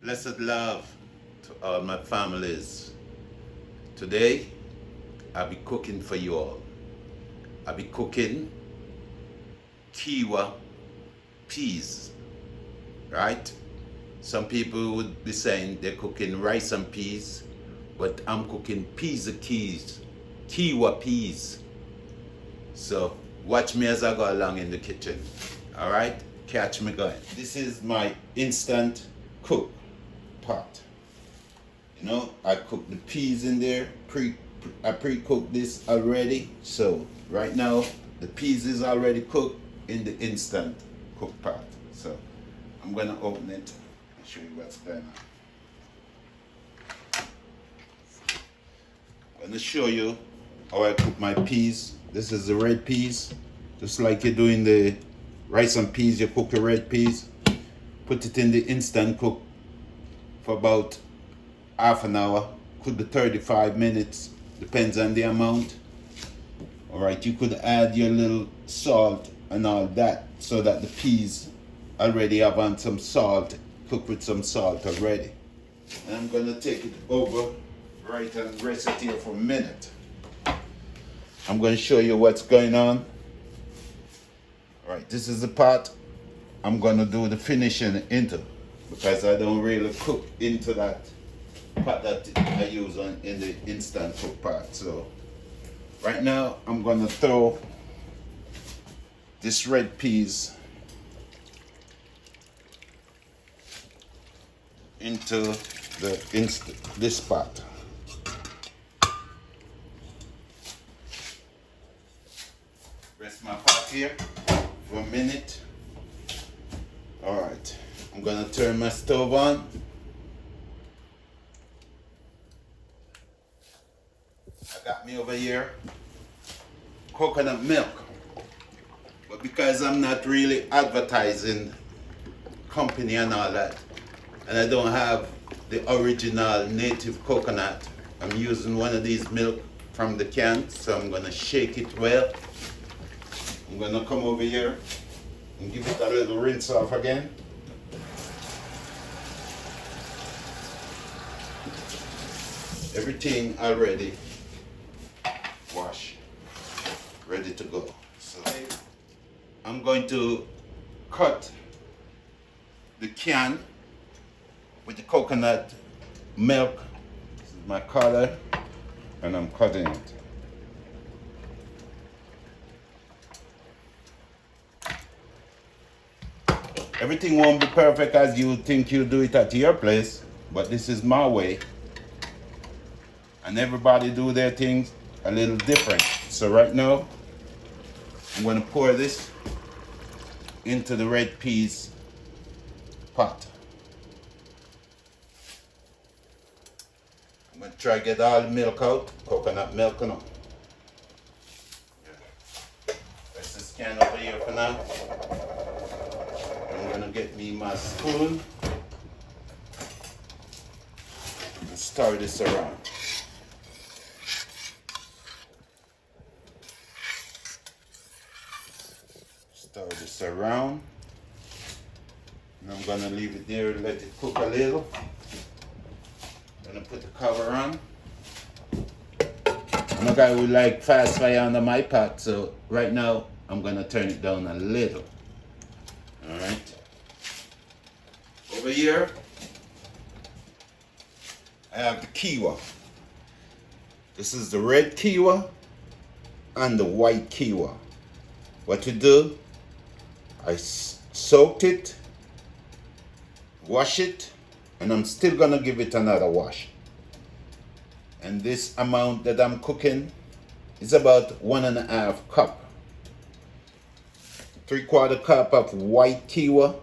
Blessed love to all my families. Today, I'll be cooking for you all. I'll be cooking Quinoa peas, right? Some people would be saying they're cooking rice and peas, but I'm cooking Quinoa peas. So watch me as I go along in the kitchen. All right, catch me going. This is my instant cook pot. You know, I cook the peas in there. I pre-cooked this already. So right now the peas is already cooked in the instant cook pot. So I'm gonna open it and show you what's going on. I'm gonna show you how I cook my peas. This is the red peas. Just like you do in the rice and peas, you cook your red peas. Put it in the instant cook for about half an hour. Could be 35 minutes, depends on the amount. All right, you could add your little salt and all that so that the peas already have on some salt, cook with some salt already. And I'm gonna take it over right and rest it here for a minute. I'm gonna show you what's going on. All right, this is the pot I'm gonna do the finishing into, because I don't really cook into that pot that I use in the instant cook pot. So right now I'm gonna throw this red peas into this pot. Rest my pot here for a minute. All right, I'm gonna turn my stove on. I got me over here coconut milk, but because I'm not really advertising company and all that, and I don't have the original native coconut, I'm using one of these milk from the can. So I'm gonna shake it well. I'm gonna come over here and give it a little rinse off again. Everything already washed, ready to go. So I'm going to cut the can with the coconut milk. This is my cutter, and I'm cutting it. Everything won't be perfect as you think you do it at your place, but this is my way. And everybody do their things a little different. So right now, I'm gonna pour this into the red peas pot. I'm gonna try to get all the milk out, coconut milk and all. Let's just can over here for now. I'm gonna get me my spoon and stir this around. Stir this around. And I'm gonna leave it there and let it cook a little. I'm gonna put the cover on. I'm a guy who like fast fire under my pot, so right now I'm gonna turn it down a little. All right. Over here, I have the Quinoa. This is the red Quinoa and the white Quinoa. What you do, I soaked it, wash it, and I'm still gonna give it another wash. And this amount that I'm cooking is about 1.5 cups. 3/4 cup of white Quinoa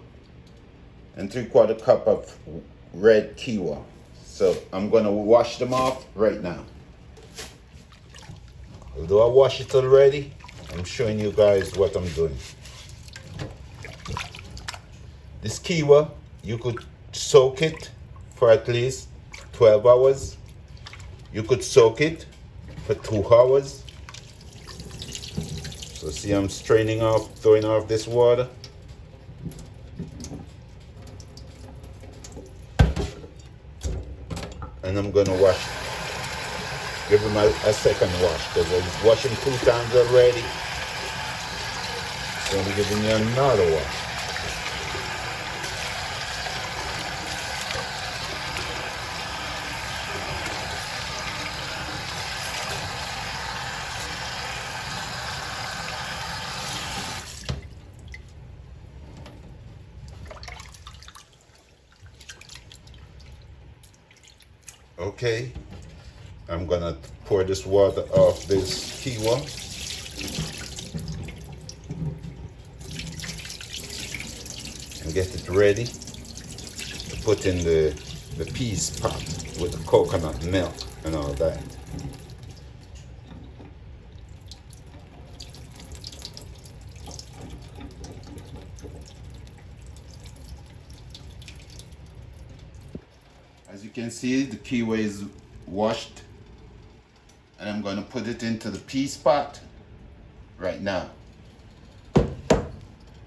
and 3/4 cup of red Quinoa. So I'm gonna wash them off right now. Although I wash it already, I'm showing you guys what I'm doing. This Quinoa, you could soak it for at least 12 hours. You could soak it for 2 hours. So see, I'm straining off, throwing off this water. and I'm gonna wash, give them a second wash, because I was washing 2 times already. So I'm giving you another wash. Okay, I'm gonna pour this water off this quinoa. And get it ready to put in the peas pot with the coconut milk and all that. As you can see, the quinoa is washed, and I'm going to put it into the peas pot right now.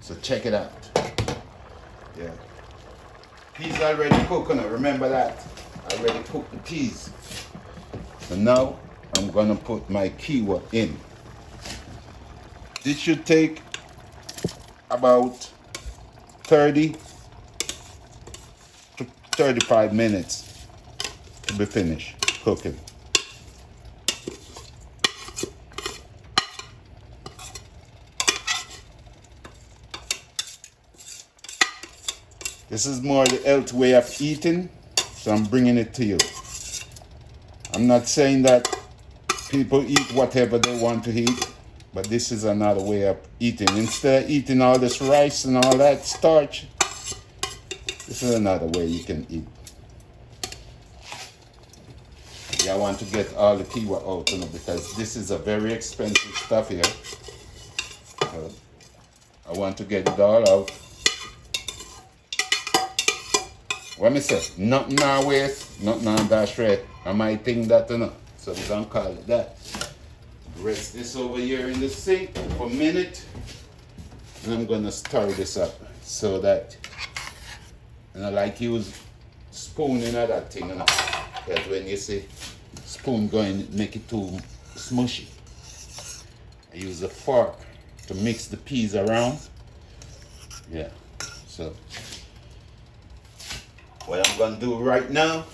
So check it out. Yeah. Peas already cooked, remember that. I already cooked the peas. So now I'm going to put my quinoa in. This should take about 30 to 35 minutes to be finished cooking. This is more the health way of eating, so I'm bringing it to you. I'm not saying that people eat whatever they want to eat, but this is another way of eating. Instead of eating all this rice and all that starch, this is another way you can eat. Yeah, I want to get all the quinoa out, because this is a very expensive stuff here. So I want to get it all out. What me say? Nothing on waste, nothing on dash red. I might think that, so we don't call it that. Rest this over here in the sink for a minute. And I'm gonna stir this up so that, and I like use spoon in that thing, because when you see spoon going, make it too smushy. I use a fork to mix the peas around. Yeah, so what I'm gonna do right now,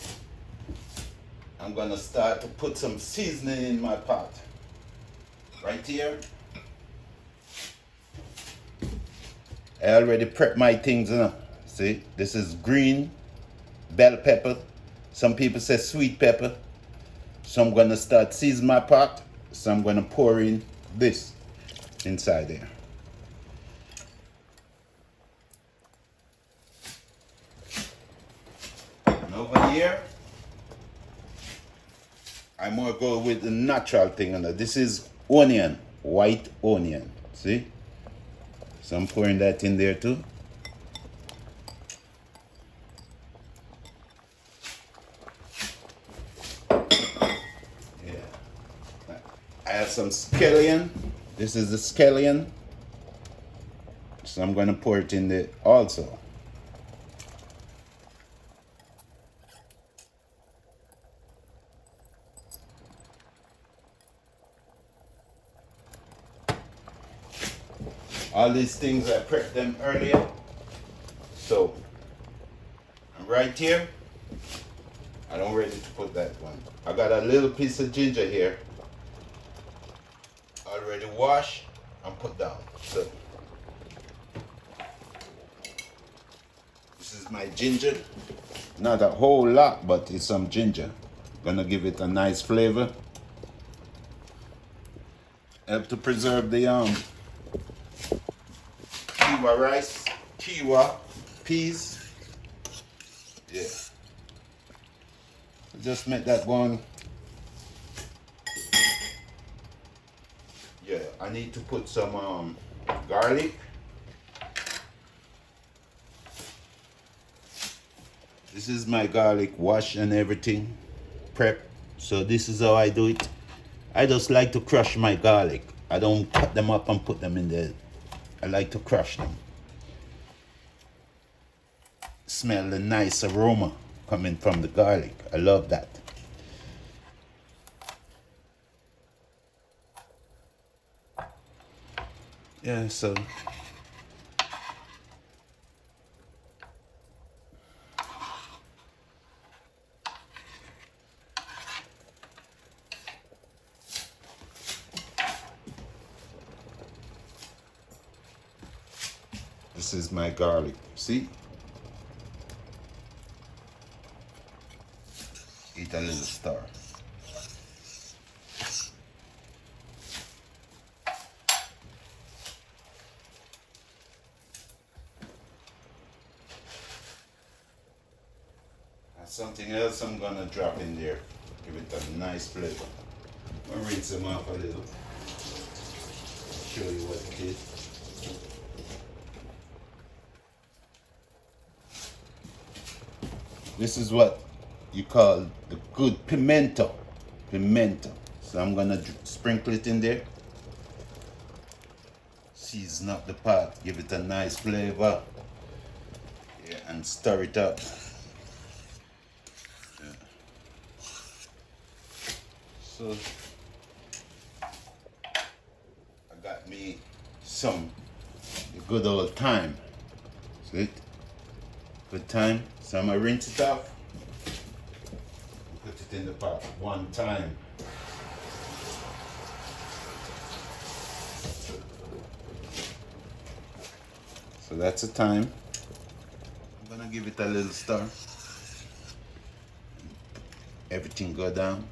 I'm gonna start to put some seasoning in my pot. Right here. I already prepped my things, See, this is green bell pepper. Some people say sweet pepper. So I'm gonna start seasoning my pot. So I'm gonna pour in this inside there. And over here, I'm gonna go with the natural thing. This is onion, white onion. See? So I'm pouring that in there too. Yeah. I have some scallion. This is the scallion. So I'm gonna pour it in there also. All these things I prepped them earlier. So right here, I don't ready to put that one. I got a little piece of ginger here, already washed and put down. So this is my ginger. Not a whole lot, but it's some ginger. Gonna give it a nice flavor. Help to preserve the quinoa rice, quinoa, peas. Yeah. Just make that one. Yeah, I need to put some garlic. This is my garlic wash and everything, prep. So this is how I do it. I just like to crush my garlic. I don't cut them up and put them in there. I like to crush them. Smell the nice aroma coming from the garlic. I love that. Yeah, so this is my garlic. See? Eat a little star. Something else I'm gonna drop in there. Give it a nice flavor. I'm gonna rinse them off a little. Show you what it is. This is what you call the good pimento. Pimento. So I'm gonna sprinkle it in there. Season up the pot. Give it a nice flavor. Yeah, and stir it up. So I got me some good old thyme. See it? Good thyme. So I'm gonna rinse it off. Put it in the pot one time. So that's the thyme. I'm gonna give it a little stir. Everything go down.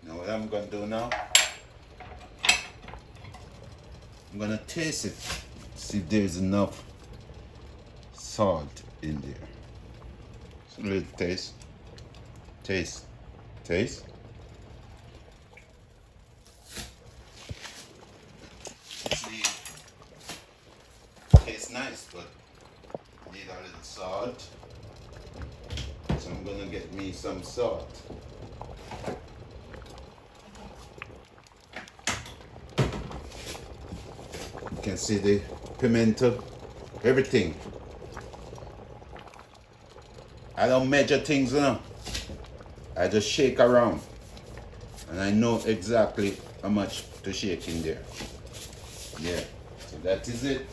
Now what I'm gonna do now, I'm gonna taste it, see if there's enough salt in there. Just a little taste. Taste. Taste. See, tastes nice, but need a little salt. So I'm gonna get me some salt. You can see the pimento, everything. I don't measure things, you know. I just shake around. And I know exactly how much to shake in there. Yeah, so that is it.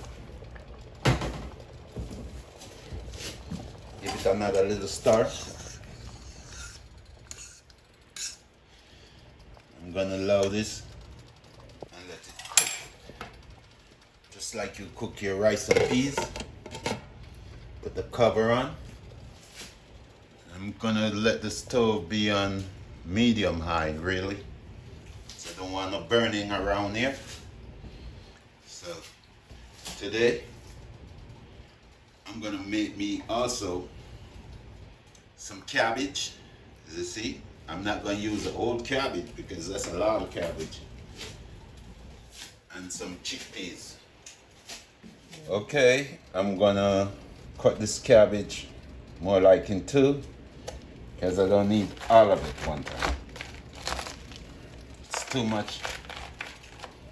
Give it another little stir. I'm gonna allow this and let it cook. Just like you cook your rice and peas. Put the cover on. I'm gonna let the stove be on medium high, really. So I don't want no burning around here. So today I'm gonna make me also some cabbage. As you see, I'm not gonna use the old cabbage because that's a lot of cabbage. And some chickpeas. Okay, I'm gonna cut this cabbage more like in two because I don't need all of it one time. It's too much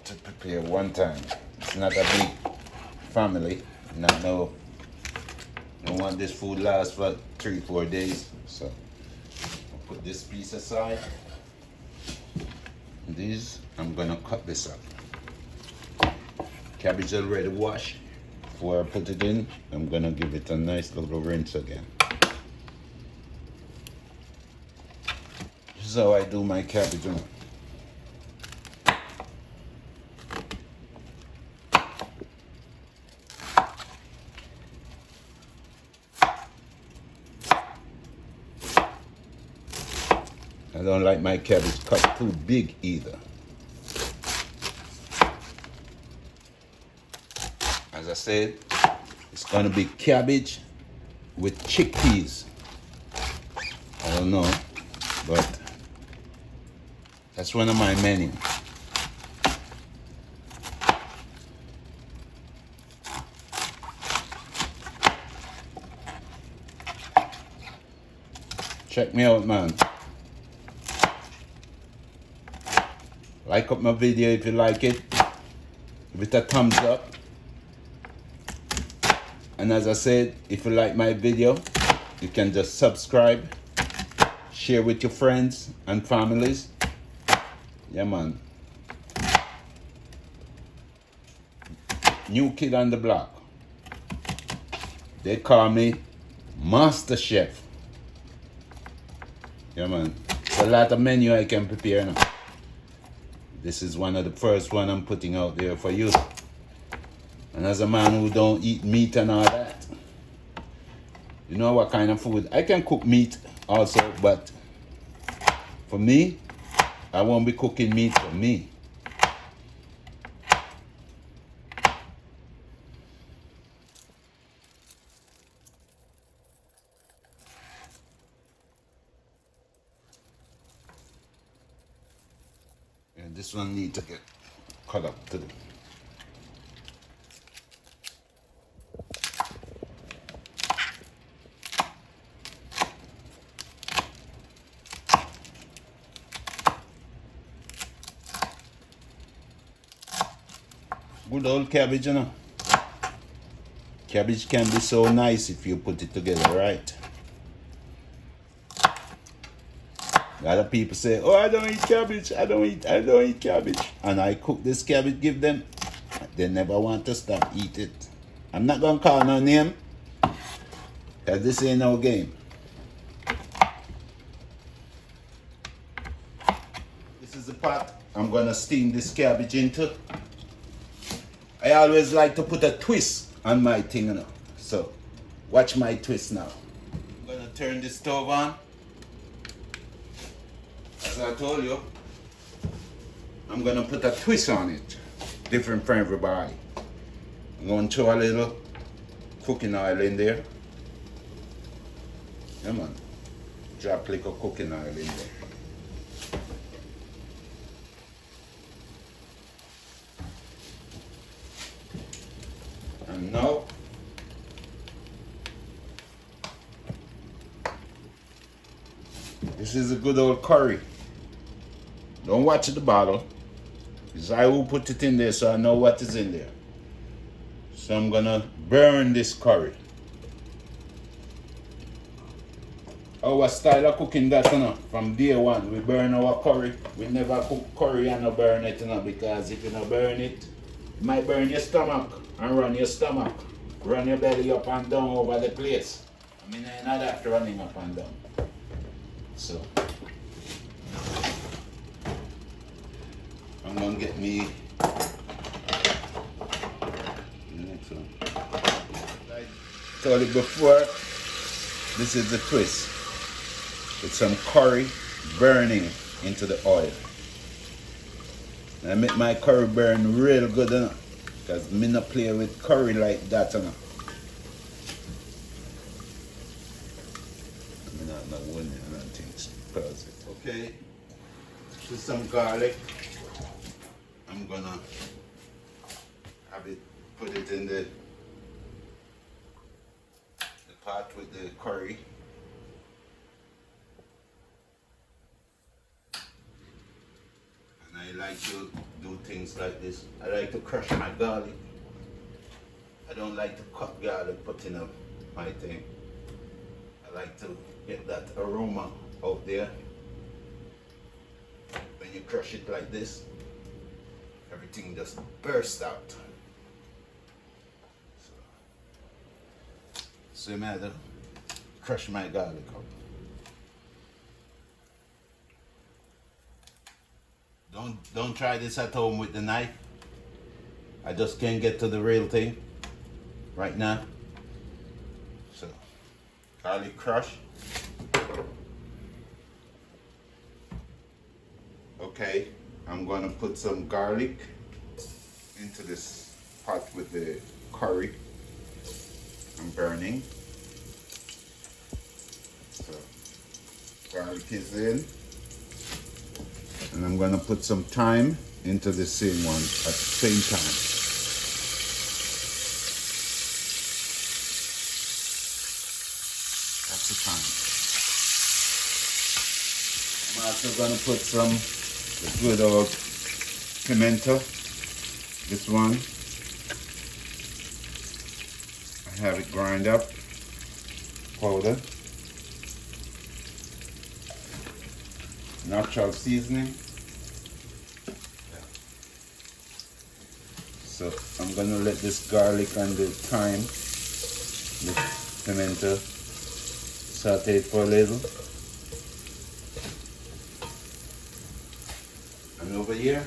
to prepare one time. It's not a big family. No, I want this food last for 3-4 days. So I'll put this piece aside. This, I'm gonna cut this up. Cabbage already washed. Before I put it in, I'm gonna give it a nice little rinse again. This is how I do my cabbage. I don't like my cabbage cut too big either. As I said, it's gonna be cabbage with chickpeas. I don't know, but that's one of my menu. Check me out, man. Like up my video if you like it. Give it a thumbs up. And as I said, if you like my video, you can just subscribe, share with your friends and families. Yeah, man. New kid on the block. They call me Master Chef. Yeah, man. It's a lot of menu I can prepare now. This is one of the first one I'm putting out there for you. And as a man who don't eat meat and all that, you know what kind of food? I can cook meat also, but for me, I won't be cooking meat for me. And this one needs to get cut up too. Good old cabbage, you know. Cabbage can be so nice if you put it together right. A lot of people say, oh, I don't eat cabbage, I don't eat cabbage. And I cook this cabbage, give them. They never want to stop eat it. I'm not gonna call no name, because this ain't no game. This is the pot I'm gonna steam this cabbage into. I always like to put a twist on my thing, you know. So, watch my twist now. I'm gonna turn the stove on. As I told you, I'm gonna put a twist on it. Different for everybody. I'm gonna throw a little cooking oil in there. Yeah, man. Drop a little cooking oil in there. And now, this is a good old curry. Don't watch the bottle. It's I who put it in there, so I know what is in there. So I'm gonna burn this curry. Our style of cooking that, you know, from day one, we burn our curry. We never cook curry and not burn it, you know, because if you not burn it, it might burn your stomach and run your stomach. Run your belly up and down over the place. I mean, I'm not after running up and down. So, I'm gonna get me the next one. I told you before, this is the twist. With some curry burning into the oil. I make my curry burn real good, you know, because me not play with curry like that, you know. I'm not winning and things. Okay, with some garlic. I'm gonna have it, put it in the pot with the curry. I like to do things like this. I like to crush my garlic. I don't like to cut garlic, putting up my thing. I like to get that aroma out there. When you crush it like this, everything just bursts out. So I have to crush my garlic up. Don't try this at home with the knife. I just can't get to the real thing right now. So, garlic crush. Okay, I'm gonna put some garlic into this pot with the curry. I'm burning. So, garlic is in. And I'm going to put some thyme into the same one at the same time. That's the thyme. I'm also going to put some the good old pimento. This one. I have it grind up, powder. Natural seasoning. So I'm gonna let this garlic and the thyme, the pimento, saute it for a little. And over here,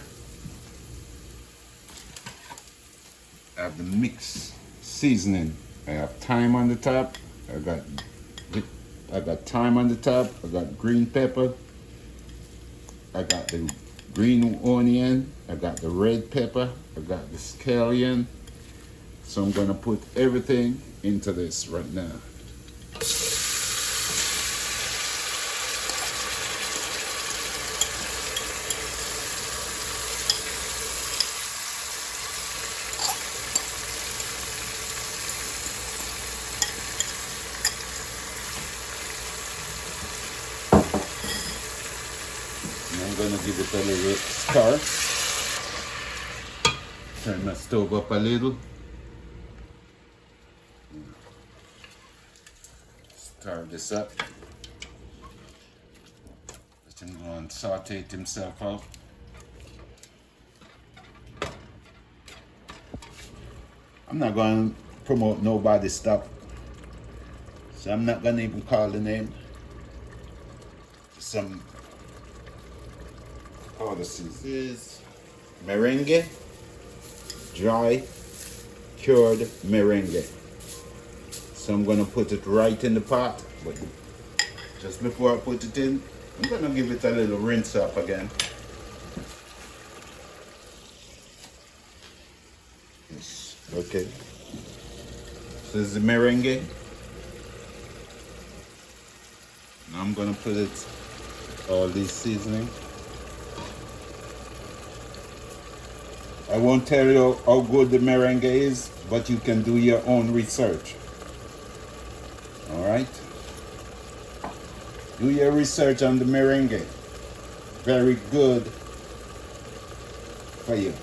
I have the mix seasoning. I have thyme on the top. I got thyme on the top. I got green pepper. I got the green onion. I got the red pepper. I got the scallion. So I'm gonna put everything into this right now. I'm gonna give it a little stir. Turn my stove up a little. Stir this up. Let him go and saute it himself out. I'm not gonna promote nobody's stuff, so I'm not gonna even call the name. Some this is merengue, dry cured merengue. So I'm gonna put it right in the pot, but just before I put it in, I'm gonna give it a little rinse up again. Yes. Okay. So this is the merengue. Now I'm gonna put it all these seasoning. I won't tell you how good the merengue is, but you can do your own research. All right? Do your research on the merengue. Very good for you.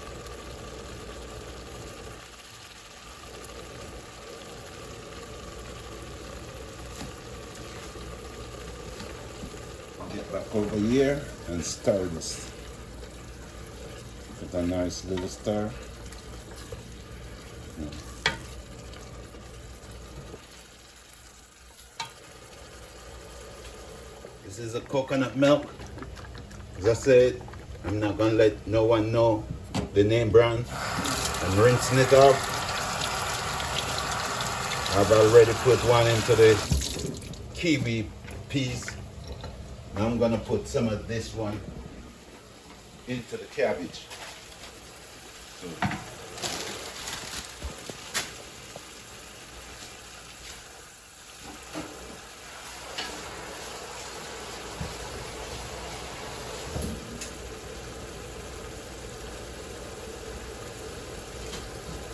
I'll get back over here and stir this. Put a nice little stir. This is a coconut milk. As I said, I'm not gonna let no one know the name brand. I'm rinsing it off. I've already put one into the kiwi peas. Now I'm gonna put some of this one into the cabbage. So,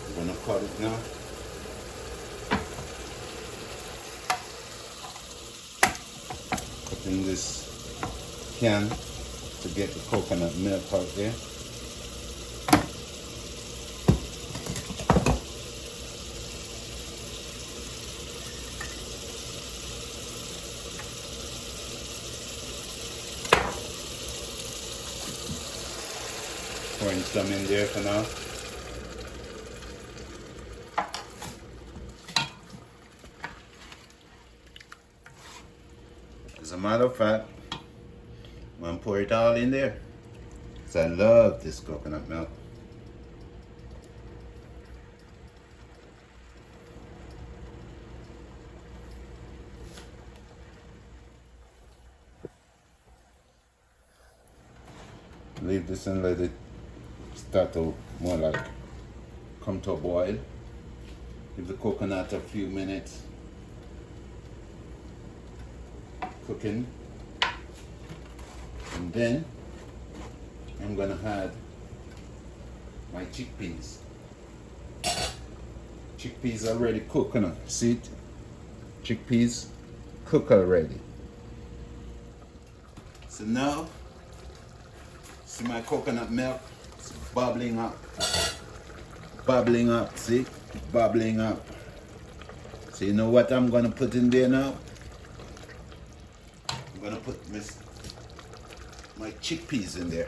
I'm gonna cut it now. Put in this can to get the coconut milk out there. Pouring some in there for now. As a matter of fact, I'm gonna pour it all in there. Because I love this coconut milk. Leave this and let it start to more like come to a boil. Give the coconut a few minutes cooking, and then I'm gonna add my chickpeas. Chickpeas already cooked, see it? Chickpeas cook already. So now, see my coconut milk? It's bubbling up. Bubbling up, see? Bubbling up. So you know what I'm gonna put in there now? I'm gonna put my chickpeas in there.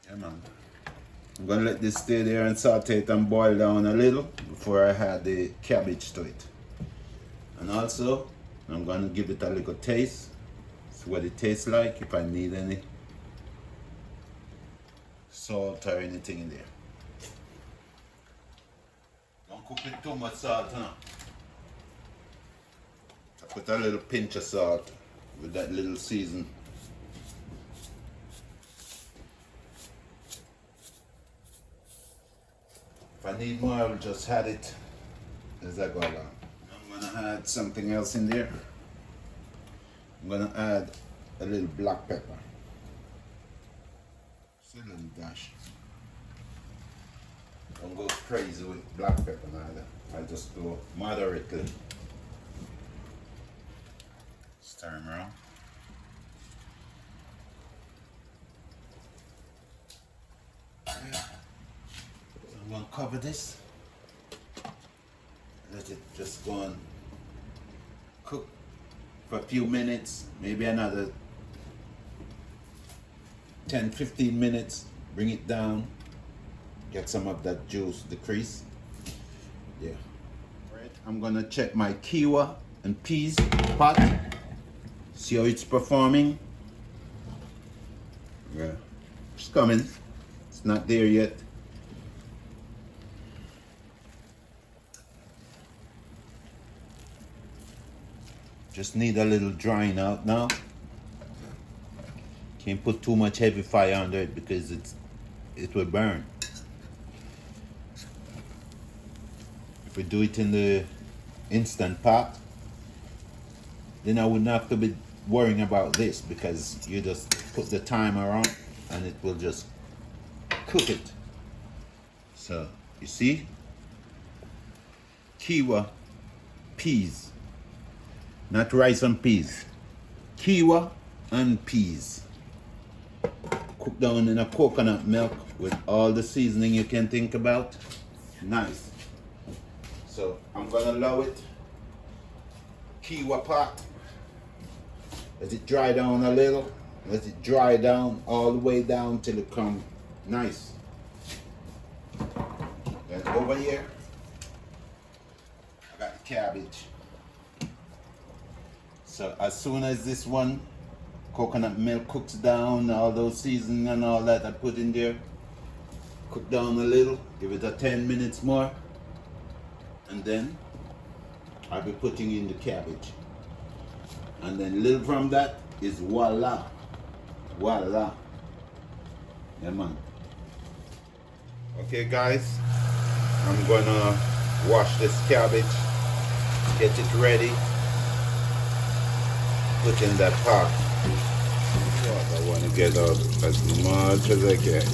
Yeah, man. I'm gonna let this stay there and saute it and boil down a little before I add the cabbage to it. And also, I'm gonna give it a little taste. See what it tastes like, if I need any salt or anything in there. Don't cook it too much salt, huh? I put a little pinch of salt with that little season. If I need more, I'll just add it as I go along. I'm gonna add something else in there. I'm gonna add a little black pepper. Just a little dash. Don't go crazy with black pepper neither. I just go moderately. Stir them around. I'm going to cover this, let it just go and cook for a few minutes, maybe another 10-15 minutes, bring it down, get some of that juice decrease. Yeah. Right. I'm going to check my quinoa and peas pot, see how it's performing. Yeah, it's coming, it's not there yet. Just need a little drying out now. Can't put too much heavy fire under it because it will burn. If we do it in the instant pot, then I wouldn't have to be worrying about this because you just put the timer on and it will just cook it. So you see, quinoa, peas. Not rice and peas. Quinoa and peas. Cook down in a coconut milk with all the seasoning you can think about. Nice. So I'm gonna allow it. Quinoa pot. Let it dry down a little. Let it dry down all the way down till it comes nice. Then over here, I got cabbage. So as soon as this one coconut milk cooks down, all those seasoning and all that I put in there, cook down a little, give it a 10 minutes more, and then I'll be putting in the cabbage. And then little from that is voila. Voila. Yeah, man. Okay, guys, I'm gonna wash this cabbage, get it ready. Put in that pot. I want to get out as much as I can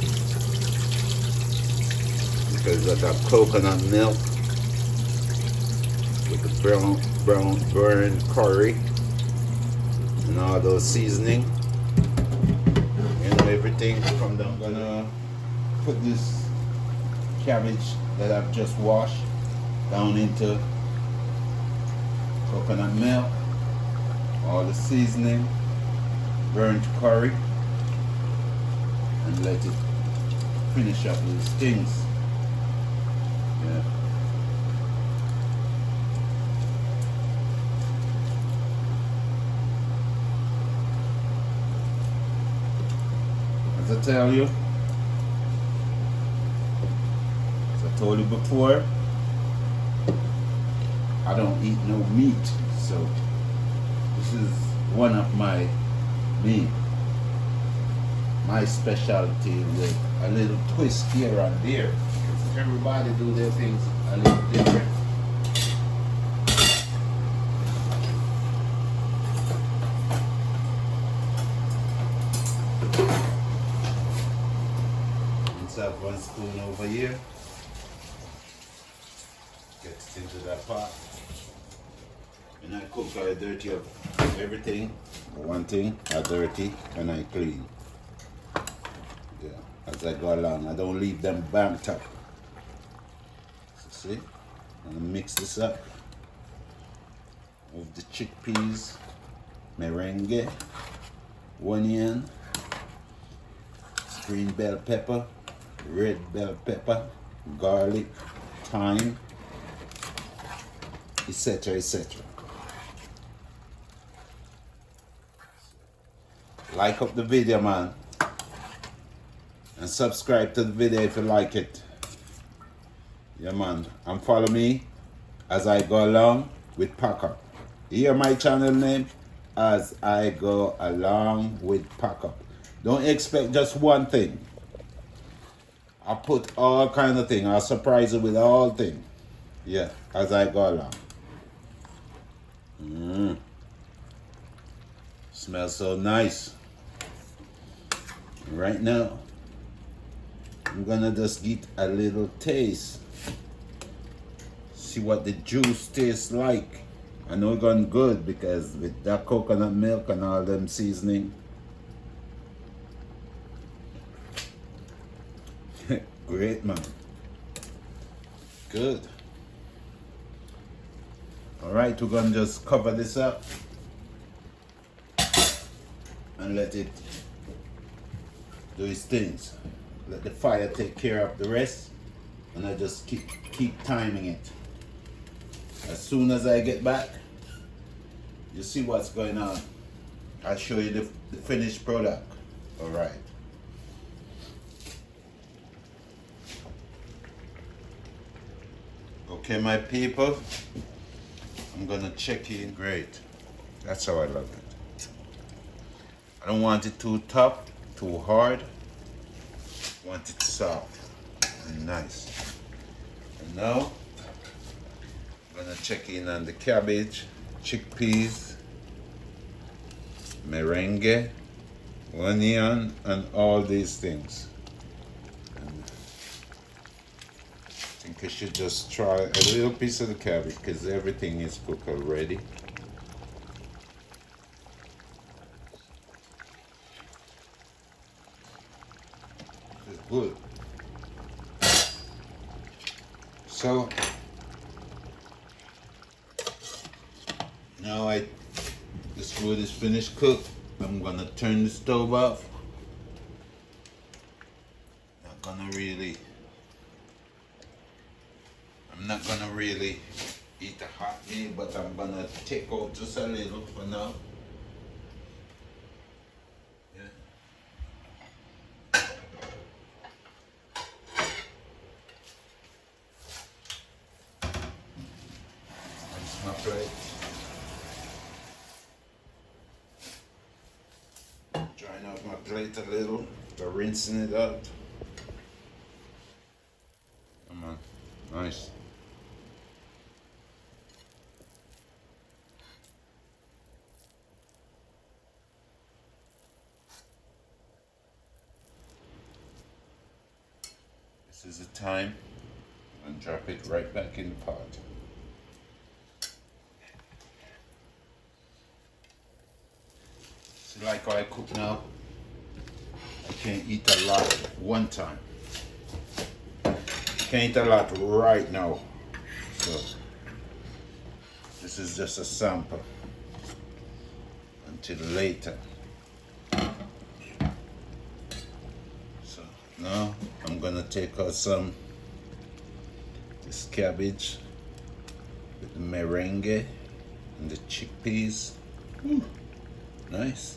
because I got coconut milk with the brown curry and all those seasoning. You know, everything from them. I'm gonna put this cabbage that I've just washed down into coconut milk. All the seasoning, burnt curry, and let it finish up with the stings. Yeah. As I tell you, as I told you before, I don't eat no meat, so this is one of my specialty with a little twist here and there. Everybody do their things a little different. Let's have one spoon over here. Get it into that pot. And I cook, I dirty up everything. One thing, I dirty and I clean. Yeah, as I go along, I don't leave them banked up. So see, I'm gonna mix this up with the chickpeas, merengue, onion, green bell pepper, red bell pepper, garlic, thyme, etc., etc. Like up the video, man, and subscribe to the video if you like it. Yeah, man, and follow me as I go along with Pack Up. You hear my channel name? As I go along with Pack Up. Don't expect just one thing. I put all kind of things. I'll surprise you with all things. Yeah, as I go along. Smells so nice. Right now, I'm gonna just get a little taste. See what the juice tastes like. I know it's gone good because with that coconut milk and all them seasoning. Great, man. Good. All right, we're gonna just cover this up and let it do its things. Let the fire take care of the rest, and I just keep timing it. As soon as I get back, you see what's going on. I'll show you the finished product. All right. Okay, my people, I'm gonna check in. Great. That's how I love it. I don't want it too tough, too hard. I want it soft and nice. And now, I'm gonna check in on the cabbage, chickpeas, merengue, onion, and all these things. And I think I should just try a little piece of the cabbage because everything is cooked already. It's good. So now this food is finished cooked. I'm gonna turn the stove off. I'm not gonna really eat a hot meal, but I'm gonna take out just a little for now. Yeah. That's my plate. Drying out my plate a little, by rinsing it out. Come on, nice. This is the time and drop it right back in the pot. See, like how I cook now, I can't eat a lot one time. Can't eat a lot right now. So this is just a sample until later. So now I'm gonna take out this cabbage with the merengue and the chickpeas. Nice.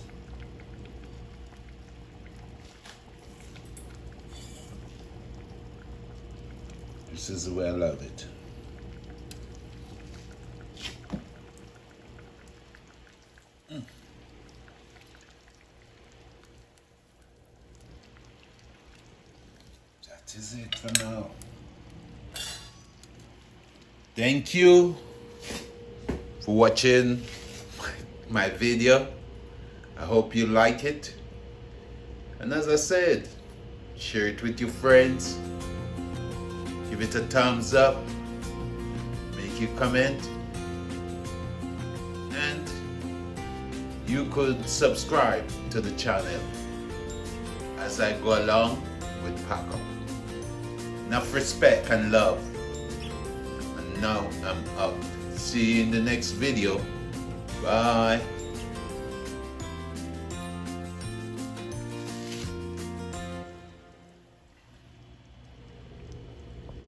This is the way I love it. That is it for now. Thank you for watching my video. I hope you like it. And as I said, share it with your friends. Give it a thumbs up. Make you comment, and you could subscribe to the channel as I go along with Pack Up. Enough respect and love. And now I'm out. See you in the next video. Bye.